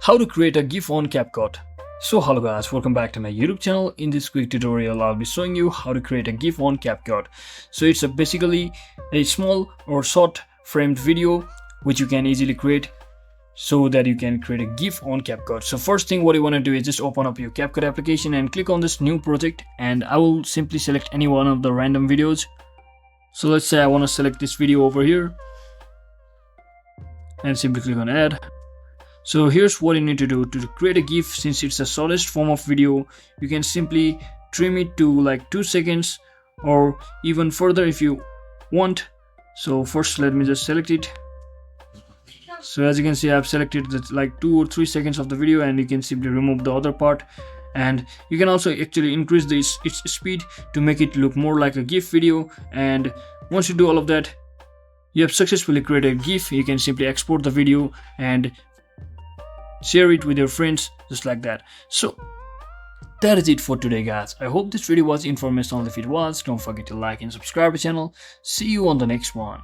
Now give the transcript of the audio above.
How to create a GIF on CapCut. So hello guys, welcome back to my YouTube channel. In this quick tutorial, I'll be showing you how to create a GIF on CapCut. So it's basically a small or short framed video which you can easily create so that you can create a GIF on CapCut. So first thing what you want to do is just open up your CapCut application and click on this new project, and I will simply select any one of the random videos. So let's say I want to select this video over here and simply click on add. So here's what you need to do to create a GIF. Since it's the shortest form of video, you can simply trim it to like 2 seconds or even further if you want. So first let me just select it. So as you can see, I've selected that like 2 or 3 seconds of the video, and you can simply remove the other part. And you can also actually increase its speed to make it look more like a GIF video. And once you do all of that, you have successfully created a GIF. You can simply export the video and share it with your friends just like that. So that is it for today guys. I hope this video was informational. If it was, don't forget to like and subscribe the channel. See you on the next one.